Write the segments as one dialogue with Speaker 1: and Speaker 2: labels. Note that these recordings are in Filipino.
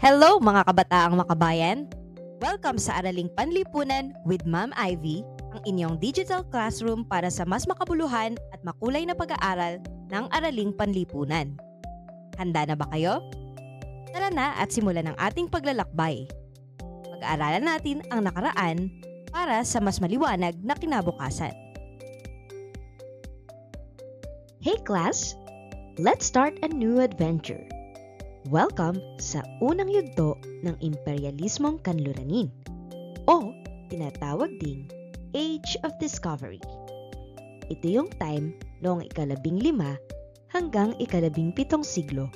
Speaker 1: Hello mga kabataang makabayan! Welcome sa Araling Panlipunan with Ma'am Ivy, ang inyong digital classroom para sa mas makabuluhan at makulay na pag-aaral ng Araling Panlipunan. Handa na ba kayo? Tara na at simulan ang ating paglalakbay. Pag-aaralan natin ang nakaraan para sa mas maliwanag na kinabukasan.
Speaker 2: Hey class! Let's start a new adventure. Welcome sa unang yugto ng imperialismong kanluranin o tinatawag ding Age of Discovery. Ito yung time noong 15 hanggang 17 siglo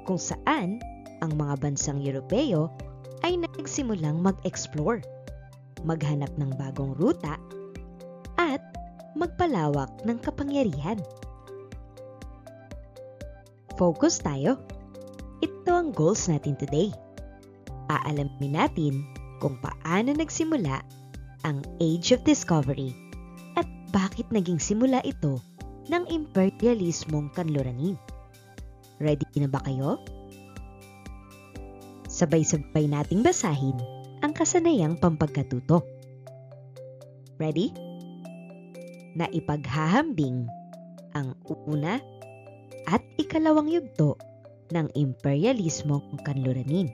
Speaker 2: kung saan ang mga bansang Europeo ay nagsimulang mag-explore, maghanap ng bagong ruta at magpalawak ng kapangyarihan. Focus tayo. Ito ang goals natin today. Aalamin natin kung paano nagsimula ang Age of Discovery at bakit naging simula ito ng imperialismong kanluranin. Ready na ba kayo? Sabay-sabay nating basahin ang kasanayang pampagkatuto. Ready? Naipaghahambing ang una at ikalawang yugto ng imperialismong kanluranin.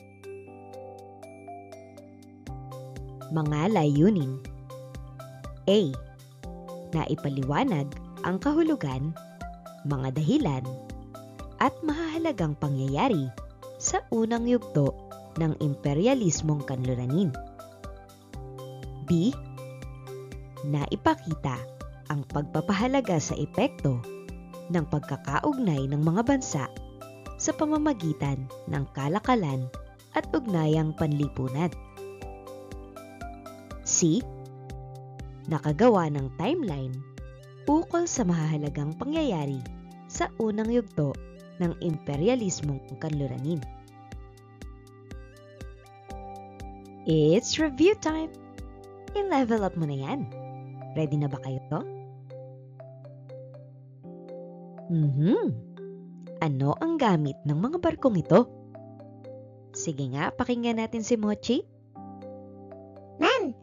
Speaker 2: Mga layunin. A. Naipaliwanag ang kahulugan, mga dahilan, at mahahalagang pangyayari sa unang yugto ng imperialismong kanluranin. B. Naipakita ang pagpapahalaga sa epekto ng pagkakaugnay ng mga bansa sa pamamagitan ng kalakalan at ugnayang panlipunan. C. Nakagawa ng timeline ukol sa mahahalagang pangyayari sa unang yugto ng imperialismong kanluranin. It's review time! I-level up mo na yan. Ready na ba kayo? Ano ang gamit ng mga barkong ito? Sige nga, pakinggan natin si Mochi.
Speaker 3: Ma'am,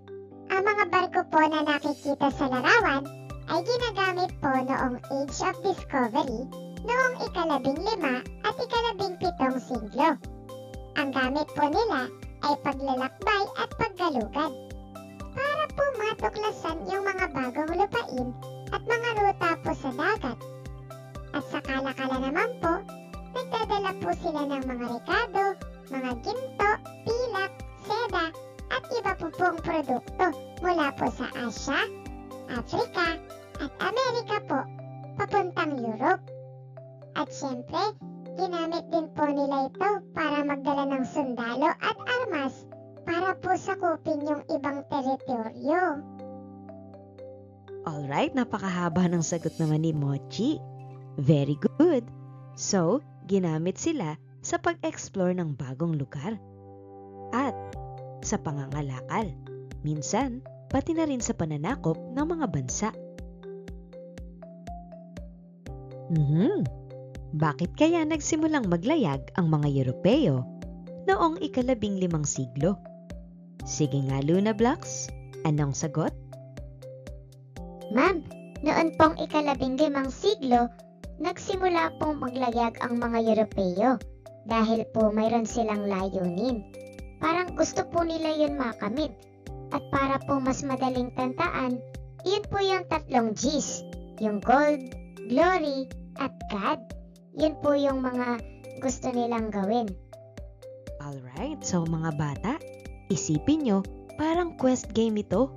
Speaker 3: ang mga barko po na nakikita sa larawan ay ginagamit po noong Age of Discovery noong 15 at 17 siglo. Ang gamit po nila ay paglalakbay at paggalugad para po matuklasan yung mga bagong lupain at mga ruta po sa dagat. At sa kalakalan naman po, nagdadala po sila ng mga rekado, mga ginto, pilak, seda, at iba po pong produkto mula po sa Asia, Africa, at Amerika po, papuntang Europe. At syempre, ginamit din po nila ito para magdala ng sundalo at armas para po sakupin yung ibang teritoryo.
Speaker 2: Alright, napakahaba ng sagot naman ni Mochi. Very good! So, ginamit sila sa pag-explore ng bagong lugar at sa pangangalakal. Minsan, pati na rin sa pananakop ng mga bansa. Bakit kaya nagsimulang maglayag ang mga Europeo noong 15 siglo? Sige nga, Luna Blocks, anong sagot?
Speaker 3: Ma'am, noon pong 15 siglo, nagsimula pong maglayag ang mga Europeo dahil po mayroon silang layunin. Parang gusto po nila yun makamit. At para po mas madaling tandaan, yun po yung 3 G's. Yung gold, glory, at God. Yun po yung mga gusto nilang gawin.
Speaker 2: Alright, so mga bata, isipin nyo, parang quest game ito.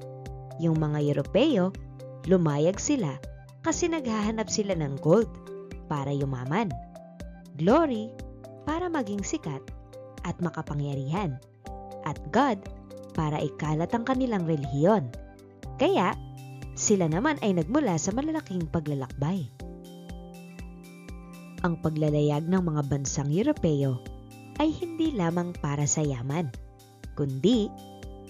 Speaker 2: Yung mga Europeo, lumayag sila kasi naghahanap sila ng gold para yumaman, glory para maging sikat at makapangyarihan, at God para ikalat ang kanilang relihiyon. Kaya, sila naman ay nagmula sa malalaking paglalakbay. Ang paglalayag ng mga bansang Europeo ay hindi lamang para sa yaman, kundi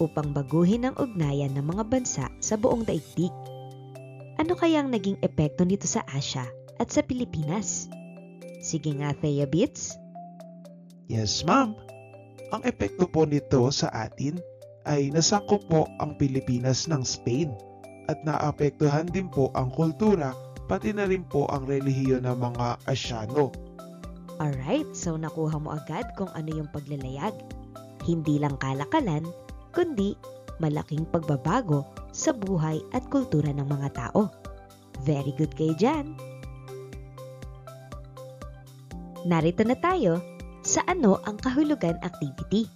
Speaker 2: upang baguhin ang ugnayan ng mga bansa sa buong daigdig. Ano kayang naging epekto nito sa Asia at sa Pilipinas? Sige nga, Thea Beats.
Speaker 4: Yes, ma'am. Ang epekto po nito sa atin ay nasakop po ang Pilipinas ng Spain at naapektuhan din po ang kultura pati na rin po ang relihiyon ng mga Asyano.
Speaker 2: Alright, so nakuha mo agad kung ano yung paglalayag. Hindi lang kalakalan, kundi malaking pagbabago sa buhay at kultura ng mga tao. Very good kayo dyan! Narito na tayo sa ano ang kahulugan activity.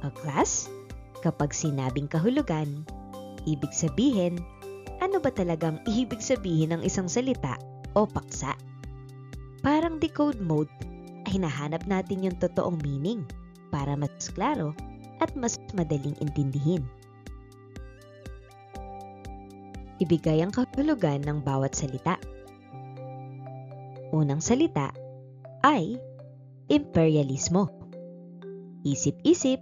Speaker 2: O class, kapag sinabing kahulugan, ibig sabihin, ano ba talagang ibig sabihin ng isang salita o paksa? Parang decode mode, ay hinahanap natin yung totoong meaning para mas klaro at mas madaling intindihin. Ibigay ang kahulugan ng bawat salita. Unang salita ay imperialismo. Isip-isip.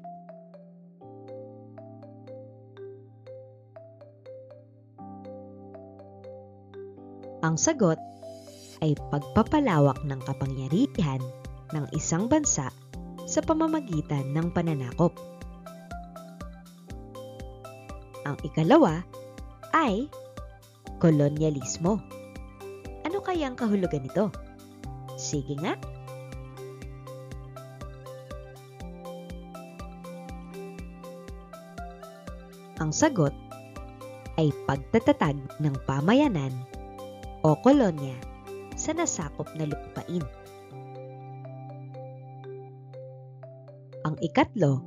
Speaker 2: Ang sagot ay pagpapalawak ng kapangyarihan ng isang bansa sa pamamagitan ng pananakop. Ang ikalawa ay kolonyalismo. Ano kaya ang kahulugan nito? Sige nga. Ang sagot ay pagtatatag ng pamayanan o kolonya sa nasakop na lupain. Ang ikatlo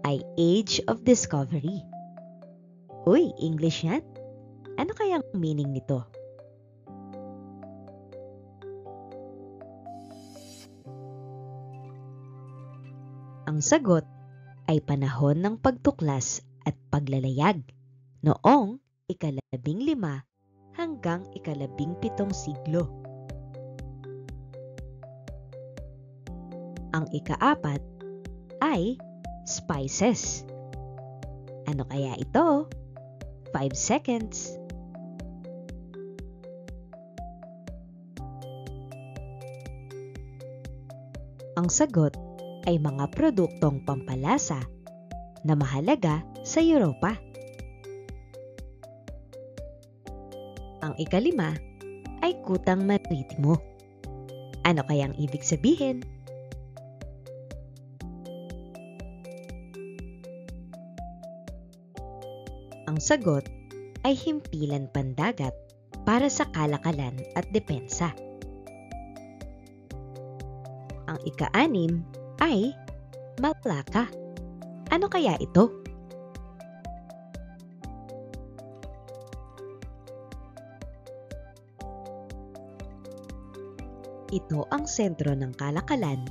Speaker 2: ay Age of Discovery. Uy, English yan? Ano kayang meaning nito? Ang sagot ay panahon ng pagtuklas at paglalayag noong ika-15 hanggang ika-17 siglo. Ang ika-4 ay spices. Ano kaya ito? 5 seconds. Ang sagot ay mga produktong pampalasa na mahalaga sa Europa. Ang ika-5 ay kutang maritimo. Ano kayang ibig sabihin? Ang sagot ay himpilan pandagat para sa kalakalan at depensa. Ang ika-6 ay Malacca. Ano kaya ito? Ito ang sentro ng kalakalan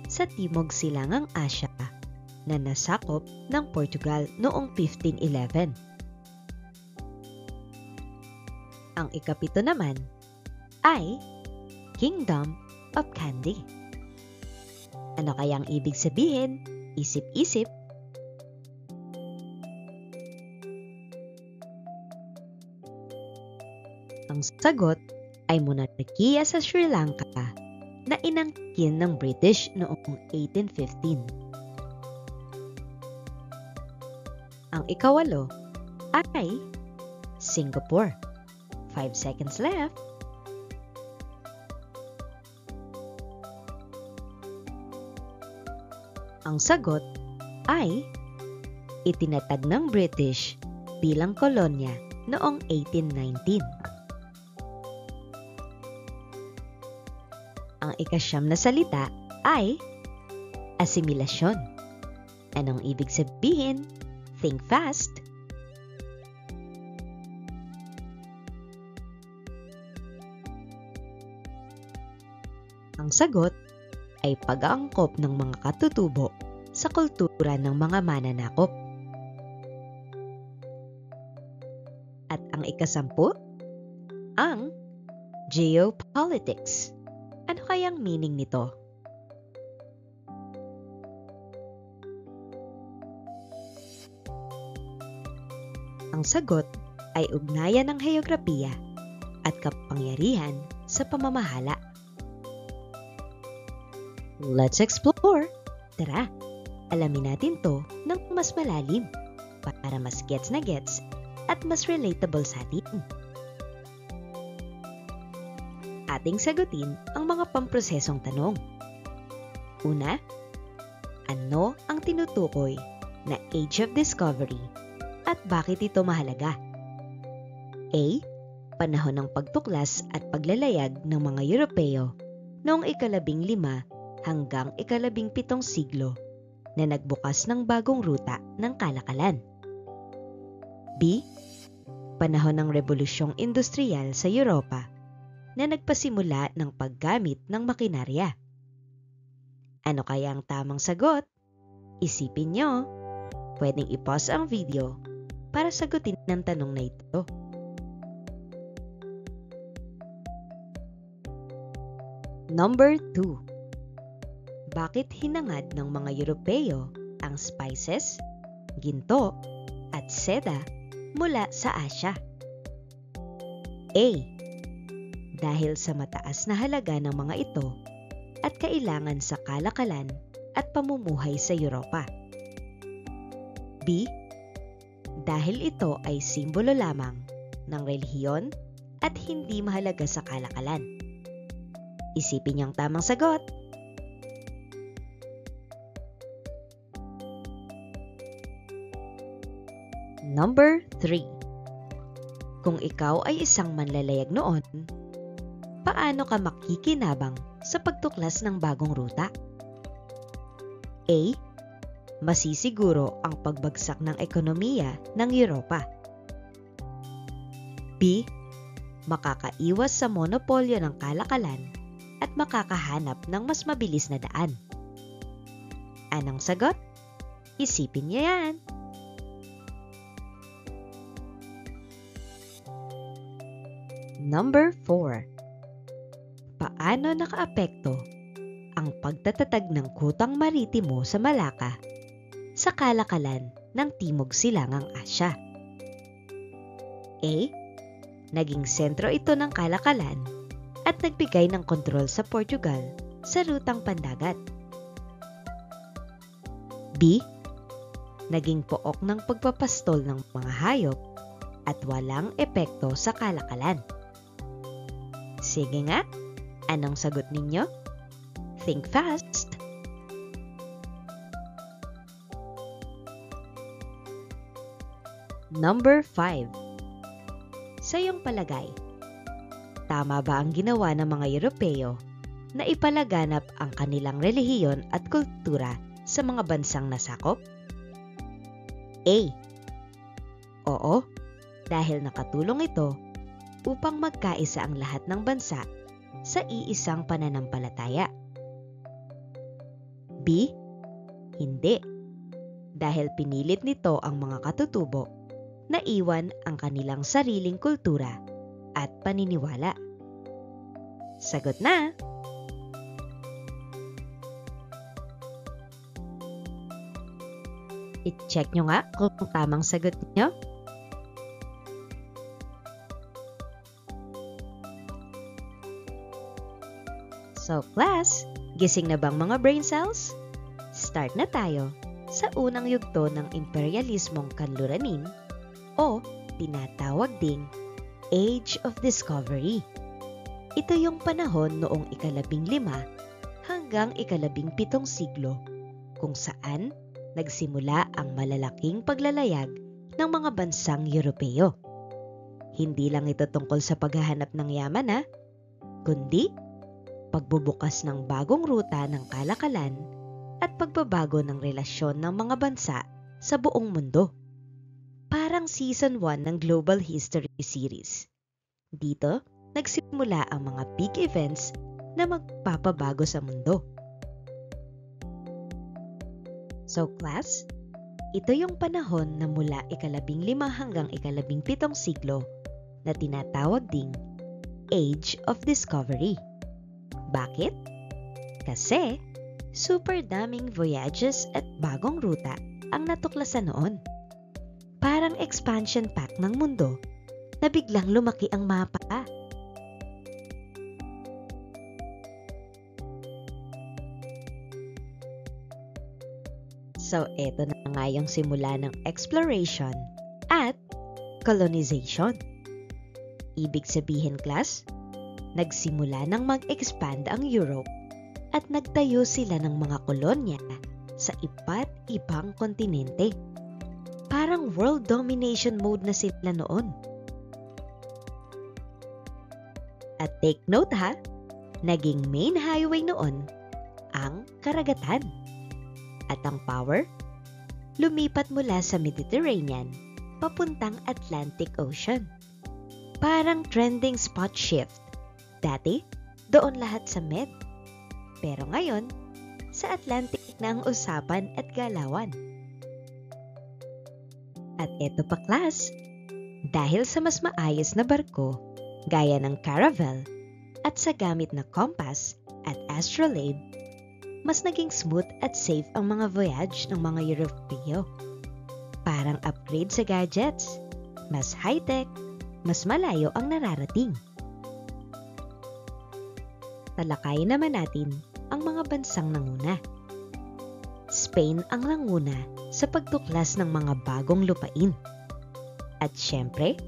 Speaker 2: sa Timog Silangang Asya na nasakop ng Portugal noong 1511. Ang ika-7 naman ay Kingdom of Kandy. Ano kayang ibig sabihin? Isip-isip. Ang sagot ay monarkiya sa Sri Lanka na inangkin ng British noong 1815. Ang ika-8 ay Singapore. 5 seconds left. Ang sagot ay itinatag ng British bilang kolonya noong 1819. Ang ika-9 na salita ay asimilasyon. Anong ibig sabihin? Think fast. Ang sagot ay pag-aangkop ng mga katutubo sa kultura ng mga mananakop. At ang ika-10, ang geopolitics. Ano kayang meaning nito? Ang sagot ay ugnayan ng heograpiya at kapangyarihan sa pamamahala. Let's explore! Tara! Alamin natin to ng mas malalim para mas gets na gets at mas relatable sa atin. Ating sagutin ang mga pamprosesong tanong. Una, ano ang tinutukoy na Age of Discovery at bakit ito mahalaga? A. Panahon ng pagtuklas at paglalayag ng mga Europeo noong ika-15 hanggang ika-17 siglo na nagbukas ng bagong ruta ng kalakalan. B. Panahon ng Rebolusyong Industriyal sa Europa na nagpasimula ng paggamit ng makinarya. Ano kaya ang tamang sagot? Isipin nyo. Pwedeng i-pause ang video para sagutin ang tanong na ito. Number 2. Bakit hinangad ng mga Europeo ang spices, ginto, at seda mula sa Asya? A. Dahil sa mataas na halaga ng mga ito at kailangan sa kalakalan at pamumuhay sa Europa. B. Dahil ito ay simbolo lamang ng relihiyon at hindi mahalaga sa kalakalan. Isipin niyang tamang sagot. Number 3. Kung ikaw ay isang manlalayag noon, paano ka makikinabang sa pagtuklas ng bagong ruta? A. Masisiguro ang pagbagsak ng ekonomiya ng Europa. B. Makakaiwas sa monopolyo ng kalakalan at makakahanap ng mas mabilis na daan. Anong sagot? Isipin niyo yan. Number 4. Paano nakaapekto ang pagtatatag ng kutang maritimo sa Malacca sa kalakalan ng Timog Silangang Asya? A. Naging sentro ito ng kalakalan at nagbigay ng kontrol sa Portugal sa rutang pandagat. B. Naging pook ng pagpapastol ng mga hayop at walang epekto sa kalakalan. Sige nga, anong sagot ninyo? Think fast! Number 5. Sa iyong palagay, tama ba ang ginawa ng mga Europeo na ipalaganap ang kanilang relihiyon at kultura sa mga bansang nasakop? A. Oo, dahil nakatulong ito upang magkaisa ang lahat ng bansa sa iisang pananampalataya. B. Hindi, dahil pinilit nito ang mga katutubo na iwan ang kanilang sariling kultura at paniniwala. Sagot na! I-check nyo nga kung tamang sagot nyo. So class, gising na bang mga brain cells? Start na tayo sa unang yugto ng imperialismong kanluranin o tinatawag ding Age of Discovery. Ito yung panahon noong ika-15 hanggang ika-17 siglo kung saan nagsimula ang malalaking paglalayag ng mga bansang Europeo. Hindi lang ito tungkol sa paghahanap ng yaman kundi pagbubukas ng bagong ruta ng kalakalan at pagbabago ng relasyon ng mga bansa sa buong mundo. Parang Season 1 ng Global History Series. Dito, nagsimula ang mga big events na magpapabago sa mundo. So class, ito yung panahon na mula ika-15 hanggang ika-17 siglo na tinatawag ding Age of Discovery. Bakit? Kasi super daming voyages at bagong ruta ang natuklasan noon. Parang expansion pack ng mundo na biglang lumaki ang mapa. So, eto na nga yung simula ng exploration at colonization. Ibig sabihin, class, nagsimula nang mag-expand ang Europe at nagtayo sila ng mga kolonya sa iba't ibang kontinente. Parang world domination mode na sila noon. At take note ha, naging main highway noon ang karagatan. At ang power, lumipat mula sa Mediterranean papuntang Atlantic Ocean. Parang trending spot shift. Dati, doon lahat sa Med. Pero ngayon, sa Atlantic na ang usapan at galawan. At eto pa, class, dahil sa mas maayos na barko, gaya ng Caravel, at sa gamit na compass at astrolabe, mas naging smooth at safe ang mga voyage ng mga Europeo. Parang upgrade sa gadgets, mas high-tech, mas malayo ang nararating. Talakayin naman natin ang mga bansang nanguna. Spain ang nanguna sa pagtuklas ng mga bagong lupain. At syempre,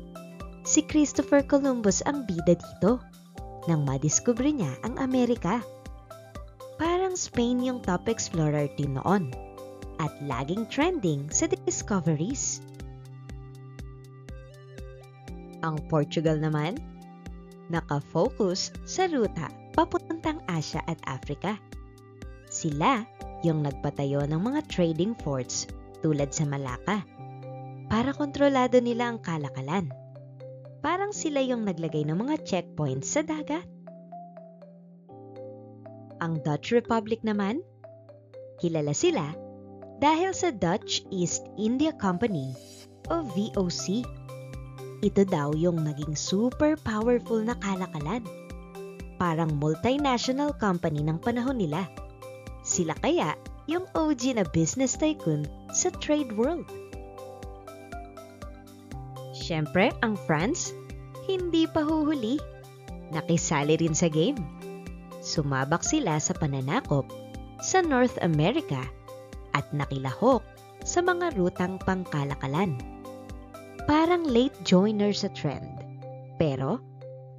Speaker 2: si Christopher Columbus ang bida dito nang madiskubre niya ang Amerika. Parang Spain yung top explorer din noon at laging trending sa discoveries. Ang Portugal naman, nakafocus sa ruta papuntang Asia at Africa. Sila yung nagpatayo ng mga trading forts tulad sa Malacca para kontrolado nila ang kalakalan. Parang sila yung naglagay ng mga checkpoints sa dagat. Ang Dutch Republic naman, kilala sila dahil sa Dutch East India Company o VOC. Ito daw yung naging super powerful na kalakalan. Parang multinational company ng panahon nila. Sila kaya yung OG na business tycoon sa trade world. Siyempre, ang France, hindi pa huhuli. Nakisali rin sa game. Sumabak sila sa pananakop sa North America at nakilahok sa mga rutang pangkalakalan. Parang late joiner sa trend, pero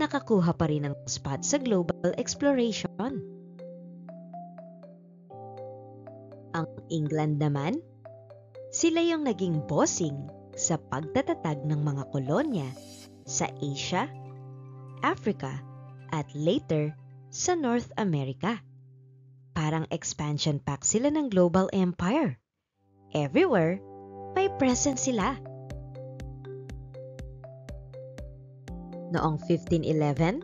Speaker 2: nakakuha pa rin ng spot sa global exploration. Ang England naman, sila yung naging bossing sa pagtatatag ng mga kolonya sa Asia, Africa, at later sa North America. Parang expansion pack sila ng global empire. Everywhere, may presence sila. Noong 1511,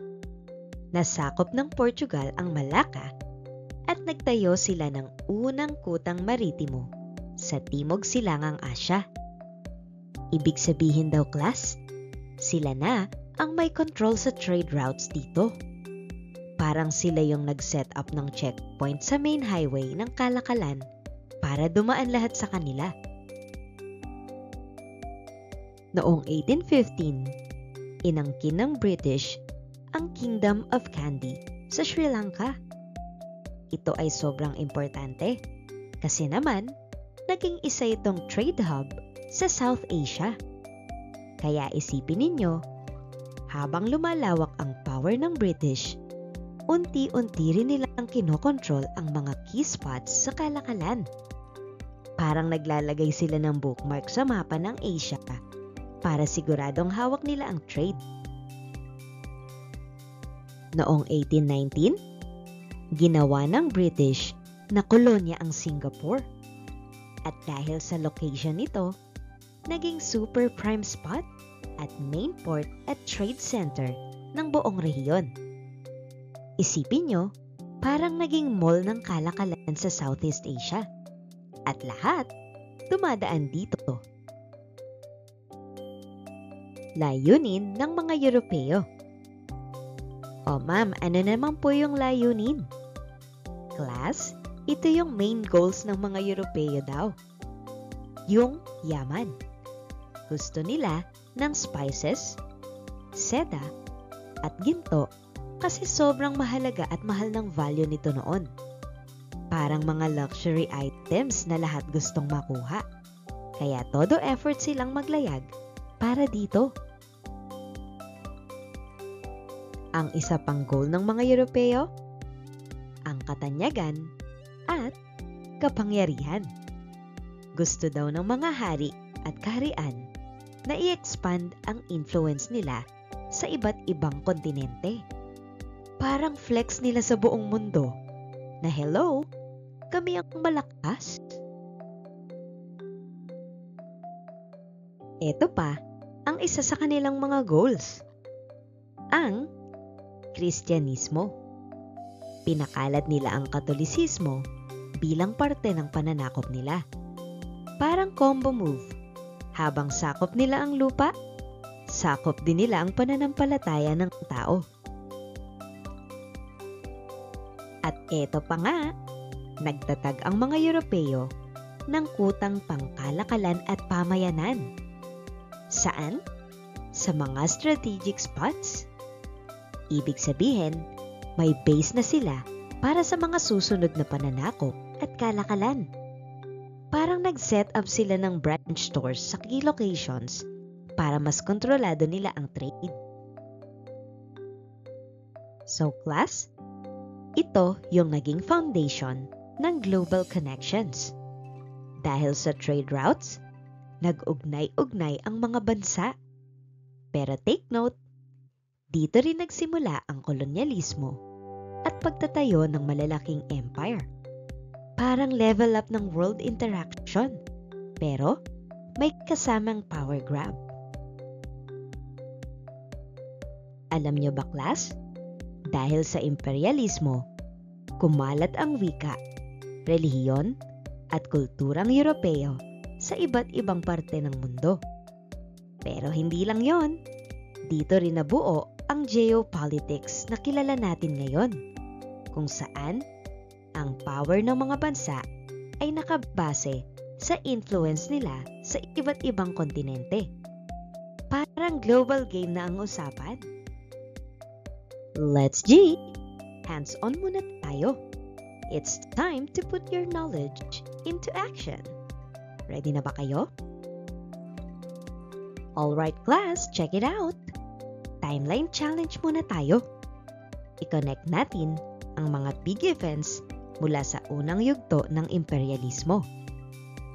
Speaker 2: nasakop ng Portugal ang Malacca at nagtayo sila ng unang kutang maritimo sa Timog Silangang Asya. Ibig sabihin daw, class, sila na ang may control sa trade routes dito. Parang sila yung nag-set up ng checkpoint sa main highway ng kalakalan para dumaan lahat sa kanila. Noong 1815, inangkin ng British ang Kingdom of Kandy sa Sri Lanka. Ito ay sobrang importante kasi naman naging isa itong trade hub sa South Asia. Kaya isipin ninyo, habang lumalawak ang power ng British, unti-unti rin nilang kinokontrol ang mga key spots sa kalakalan. Parang naglalagay sila ng bookmark sa mapa ng Asia para siguradong hawak nila ang trade. Noong 1819, ginawa ng British na kolonya ang Singapore. At dahil sa location nito, naging super prime spot at main port at trade center ng buong rehiyon. Isipin nyo, parang naging mall ng kalakalan sa Southeast Asia. At lahat, dumadaan dito. Layunin ng mga Europeo. O ma'am, ano naman po yung layunin? Class, ito yung main goals ng mga Europeo daw. Yung yaman. Gusto nila ng spices, seda, at ginto kasi sobrang mahalaga at mahal ng value nito noon. Parang mga luxury items na lahat gustong makuha. Kaya todo effort silang maglayag para dito. Ang isa pang goal ng mga Europeo, ang katanyagan at kapangyarihan. Gusto daw ng mga hari at kaharian na i-expand ang influence nila sa iba't ibang kontinente. Parang flex nila sa buong mundo na hello, kami ang malakas. Ito pa ang isa sa kanilang mga goals, ang Kristyanismo. Pinakalat nila ang Katolisismo bilang parte ng pananakop nila. Parang combo move. Habang sakop nila ang lupa, sakop din nila ang pananampalataya ng tao. At eto pa nga, nagtatag ang mga Europeo ng kutang pangkalakalan at pamayanan. Saan? Sa mga strategic spots. Ibig sabihin, may base na sila para sa mga susunod na pananakop at kalakalan. Parang nag-set up sila ng branch stores sa key locations para mas kontrolado nila ang trade. So class, ito yung naging foundation ng global connections. Dahil sa trade routes, nag-ugnay-ugnay ang mga bansa. Pero take note, dito rin nagsimula ang kolonyalismo at pagtatayo ng malalaking empire. Parang level up ng world interaction, pero may kasamang power grab. Alam nyo ba, class? Dahil sa imperialismo, kumalat ang wika, relihiyon, at kulturang Europeo sa iba't ibang parte ng mundo. Pero hindi lang yon. Dito rin nabuo ang geopolitics na kilala natin ngayon, kung saan ang power ng mga bansa ay nakabase sa influence nila sa iba't ibang kontinente. Parang global game na ang usapan. Let's G! Hands-on muna tayo. It's time to put your knowledge into action. Ready na ba kayo? Alright class, check it out! Timeline challenge muna tayo. I-connect natin ang mga big events mula sa unang yugto ng imperialismo.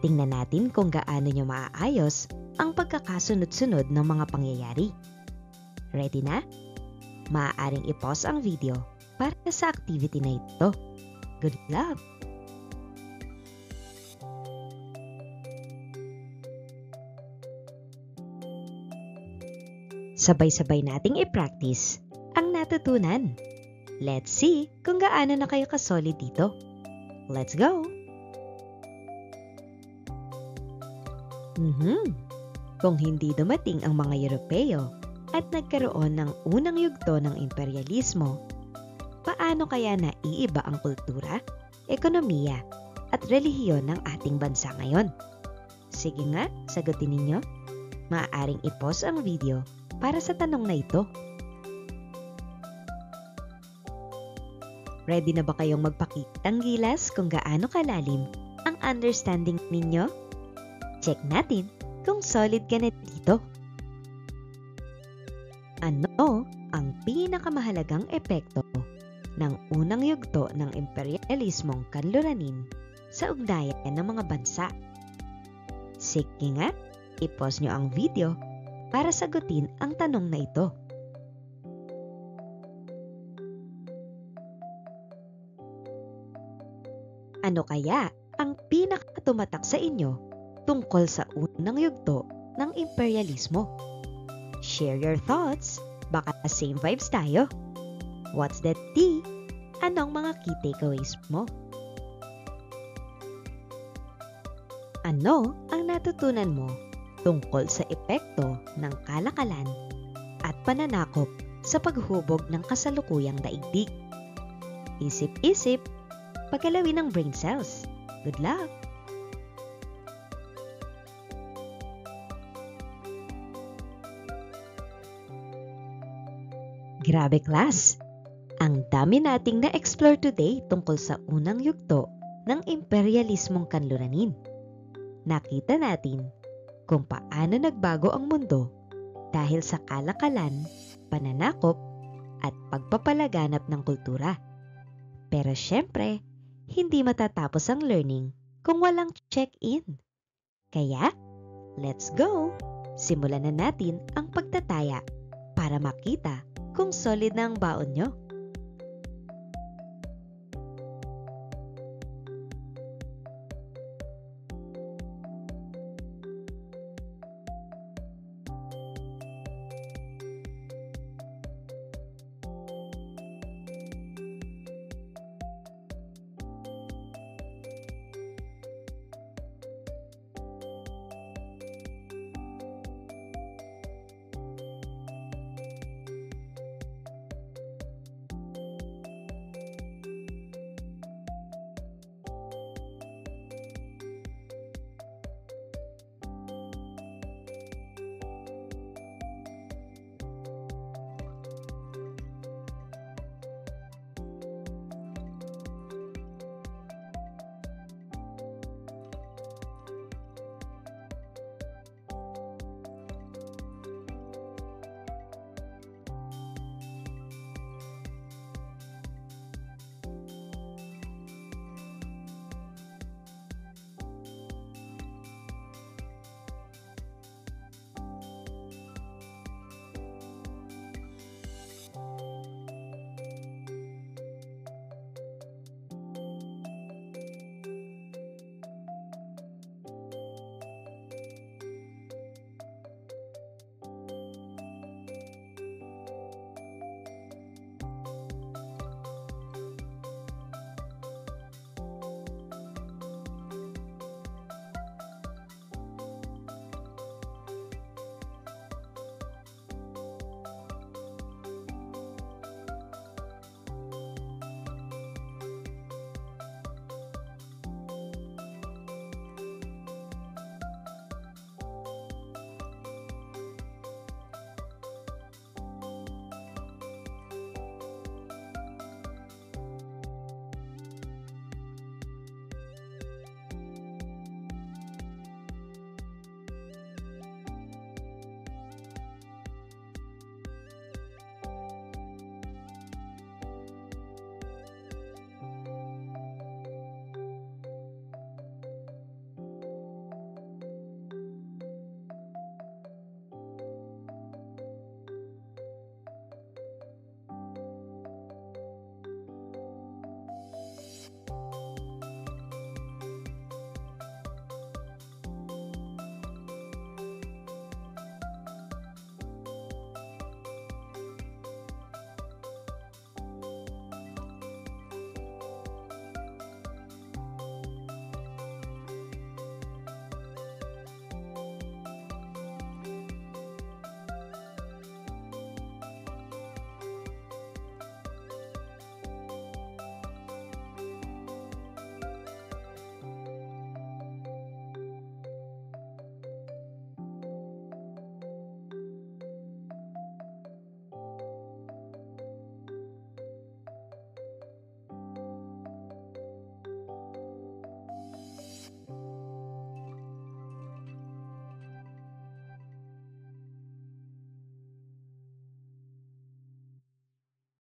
Speaker 2: Tingnan natin kung gaano nyo maaayos ang pagkakasunod-sunod ng mga pangyayari. Ready na? Maaaring i-pause ang video para sa activity na ito. Good luck! Sabay-sabay nating i-practice ang natutunan. Let's see kung gaano na kayo kasolid dito. Let's go! Kung hindi dumating ang mga Europeo at nagkaroon ng unang yugto ng imperialismo, paano kaya naiiba ang kultura, ekonomiya, at relihiyon ng ating bansa ngayon? Sige nga, sagutin ninyo. Maaaring i-pause ang video para sa tanong na ito. Ready na ba kayong magpakitang gilas kung gaano kalalim ang understanding ninyo? Check natin kung solid ka na dito. Ano ang pinakamahalagang epekto ng unang yugto ng imperialismong kanluranin sa ugnayan ng mga bansa? Sige nga, i-pause nyo ang video para sagutin ang tanong na ito. Ano kaya ang pinakatumatak sa inyo tungkol sa unang yugto ng imperialismo? Share your thoughts, baka same vibes tayo. What's that tea? Anong mga key takeaways mo? Ano ang natutunan mo tungkol sa epekto ng kalakalan at pananakop sa paghubog ng kasalukuyang daigdig? Isip-isip, pagkalawin ng brain cells. Good luck! Grabe class! Ang dami nating na-explore today tungkol sa unang yugto ng imperialismong kanluranin. Nakita natin kung paano nagbago ang mundo dahil sa kalakalan, pananakop, at pagpapalaganap ng kultura. Pero syempre, hindi matatapos ang learning kung walang check-in. Kaya, let's go! Simulan na natin ang pagtataya para makita kung solid na ang baon nyo.